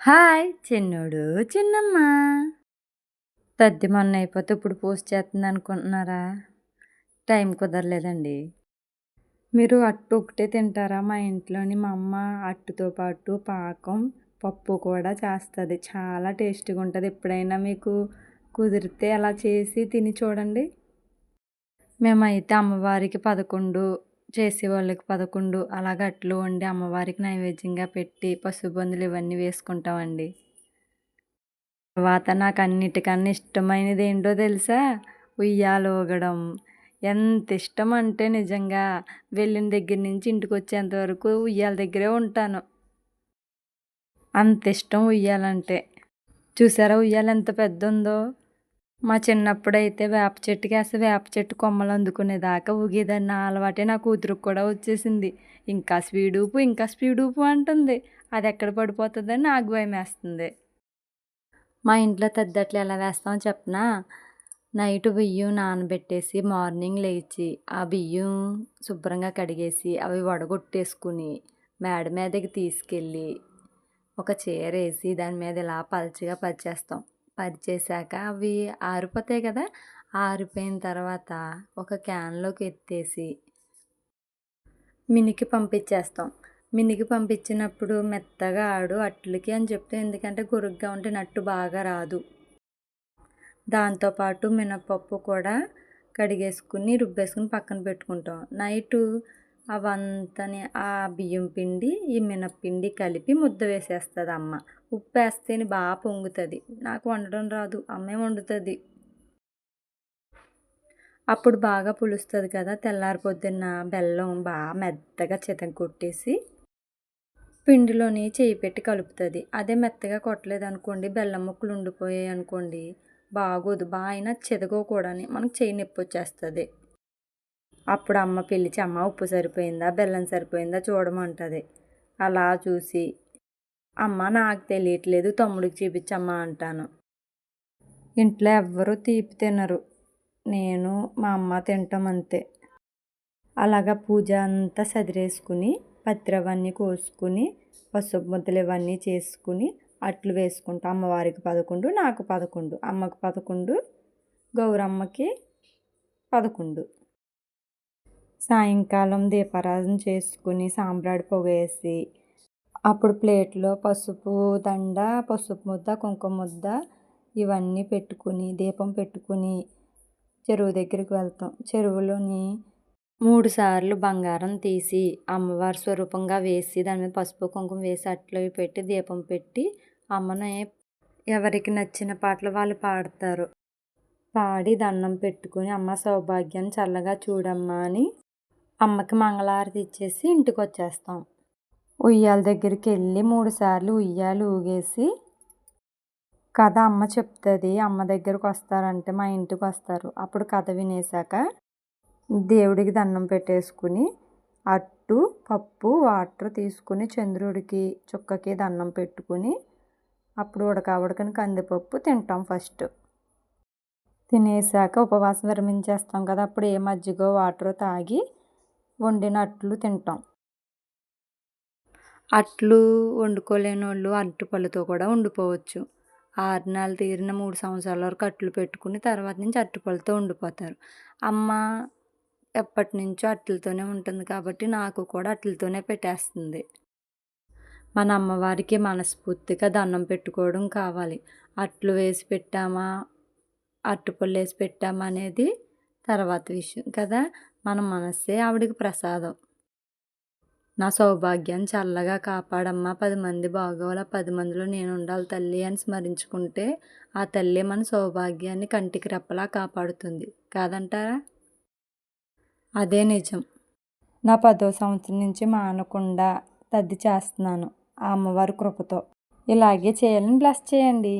Hi చిన్నోడు చిన్నమ్మ. తద్ది మొన్న అయిపోతే ఇప్పుడు పోస్ట్ చేస్తుంది అనుకుంటున్నారా? టైం కుదరలేదండి. మీరు అట్టు ఒకటే తింటారా? మా ఇంట్లోని మా అమ్మ అట్టుతో పాటు పాకం, పప్పు కూడా చేస్తుంది. చాలా టేస్టీగా ఉంటుంది. ఎప్పుడైనా మీకు కుదిరితే అలా చేసి తిని చూడండి. మేమైతే అమ్మవారికి 11 చేసేవాళ్ళకి 11 అలాగ అట్లు వండి అమ్మవారికి నైవేద్యంగా పెట్టి పసుబొందులు ఇవన్నీ వేసుకుంటామండి. తర్వాత నాకు అన్నిటికన్నా ఇష్టమైనది ఏంటో తెలుసా? ఉయ్యాల ఊగడం. ఎంత ఇష్టం అంటే నిజంగా వెళ్ళిన దగ్గర నుంచి ఇంటికి వచ్చేంత వరకు ఉయ్యాల దగ్గరే ఉంటాను. అంత ఇష్టం ఉయ్యాలంటే. చూసారా ఉయ్యాల ఎంత పెద్ద ఉందో? మా చిన్నప్పుడైతే వేప చెట్టుకి వేప చెట్టు కొమ్మలు అందుకునేదాకా ఊగేదాన్ని. ఆ అలవాటే నా కూతురుకు కూడా వచ్చేసింది. ఇంకా స్పీడ్ ఊపు అంటుంది. అది ఎక్కడ పడిపోతుందని నాకు భయం వేస్తుంది. మా ఇంట్లో తద్దట్లు ఎలా వేస్తామో చెప్పనా? నైట్ బియ్యం నానబెట్టేసి మార్నింగ్ లేచి ఆ బియ్యం శుభ్రంగా కడిగేసి అవి వడగొట్టేసుకుని మేడ మీదకి తీసుకెళ్ళి ఒక చీర వేసి దాని మీద ఇలా పల్చగా పరిచేస్తాం. పరిచేసాక అవి ఆరిపోతాయి కదా, ఆరిపోయిన తర్వాత ఒక క్యాన్లోకి ఎత్తేసి మినికి పంపించేస్తాం. మినికి పంపించినప్పుడు మెత్తగా ఆడు అట్లకి అని చెప్తే, ఎందుకంటే గురుగ్గా ఉంటే నట్టు బాగా రాదు. దాంతోపాటు మినపప్పు కూడా కడిగేసుకుని రుబ్బేసుకుని పక్కన పెట్టుకుంటాం. నైటు అవంతని ఆ బియ్యం పిండి ఈ మినప్పిండి కలిపి ముద్ద వేసేస్తుంది అమ్మ. ఉప్పు వేస్తేనే బాగా పొంగుతుంది. నాకు వండడం రాదు, అమ్మే వండుతుంది. అప్పుడు బాగా పులుస్తుంది కదా. తెల్లారి పొద్దున్న బెల్లం బాగా మెత్తగా కొట్టేసి పిండిలోని చేయి పెట్టి కలుపుతుంది. అదే మెత్తగా కొట్టలేదు అనుకోండి, బెల్లం ముక్కలు ఉండిపోయాయి అనుకోండి, బాగోదు. బాగా అయినా చెదగకూడని మనకు చేయి నొప్పి వచ్చేస్తుంది. అప్పుడు అమ్మ పిలిచి, అమ్మ ఉప్పు సరిపోయిందా బెల్లం సరిపోయిందా చూడమంటుంది. అలా చూసి అమ్మ నాకు తెలియట్లేదు తమ్ముడికి చూపించమ్మా అంటాను. ఇంట్లో ఎవ్వరూ తీపి తినరు, నేను మా అమ్మ తింటాం అంతే. అలాగా పూజ అంతా సదిరేసుకుని పత్రవన్నీ కోసుకుని పసుపు ముద్దలు ఇవన్నీ చేసుకుని అట్లు వేసుకుంటాం. అమ్మవారికి 11, నాకు 11, అమ్మకి 11, గౌరమ్మకి 11. సాయంకాలం దీపారాధన చేసుకుని సాంబ్రాణి పొగ వేసి అప్పుడు ప్లేట్లో పసుపు దండ, పసుపు ముద్ద, కుంకుమ ముద్ద ఇవన్నీ పెట్టుకుని దీపం పెట్టుకుని చెరువు దగ్గరికి వెళ్తాం. చెరువులోని 3 సార్లు బంగారం తీసి అమ్మవారి స్వరూపంగా వేసి దాని మీద పసుపు కుంకుమ వేసి అట్లు పెట్టి దీపం పెట్టి అమ్మని ఎవరికి నచ్చిన పాటలు వాళ్ళు పాడతారు. పాడి దండం పెట్టుకుని అమ్మ సౌభాగ్యాన్ని చల్లగా చూడమ్మా అని అమ్మకి మంగళహారతి ఇచ్చేసి ఇంటికి వచ్చేస్తాం. ఉయ్యాల దగ్గరికి వెళ్ళి 3 సార్లు ఉయ్యాలు ఊగేసి కథ అమ్మ చెప్తుంది. అమ్మ దగ్గరకు వస్తారంటే మా ఇంటికి వస్తారు. అప్పుడు కథ వినేసాక దేవుడికి దండం పెట్టేసుకుని అట్టు, పప్పు, వాటర్ తీసుకుని చంద్రుడికి చుక్కకి దండం పెట్టుకుని అప్పుడు ఉడకని కందిపప్పు తింటాం. ఫస్ట్ తినేసాక ఉపవాసం విరమించేస్తాం కదా, అప్పుడు ఏ మజ్జిగో వాటర్ తాగి వండిన అట్లు తింటాం. అట్లు వండుకోలేని వాళ్ళు అరటిపళ్ళతో కూడా వండుకోవచ్చు. 6 నెలలు తీరిన 3 సంవత్సరాల వరకు అట్లు పెట్టుకుని తర్వాత నుంచి అరటిపళ్ళతో వండిపోతారు. అమ్మ ఎప్పటి నుంచో అట్లతోనే ఉంటుంది కాబట్టి నాకు కూడా అట్లతోనే పెట్టేస్తుంది. మన అమ్మవారికి మనస్ఫూర్తిగా దండం పెట్టుకోవడం కావాలి. అట్లు వేసి పెట్టామా, అరటిపళ్ళు వేసి పెట్టామా అనేది తర్వాత విషయం కదా. మన మనస్సే ఆవిడికి ప్రసాదం. నా సౌభాగ్యాన్ని చల్లగా కాపాడమ్మా, 10 మంది బాగోవాలా, 10 మందిలో నేను ఉండాలి తల్లి అని స్మరించుకుంటే ఆ తల్లి మన సౌభాగ్యాన్ని కంటికి రెప్పలా కాపాడుతుంది కాదంటారా? అదే నిజం. నా 10వ సంవత్సరం నుంచి మానకుండా తద్ది చేస్తున్నాను ఆ అమ్మవారి కృపతో. ఇలాగే చేయాలని బ్లెస్ చేయండి.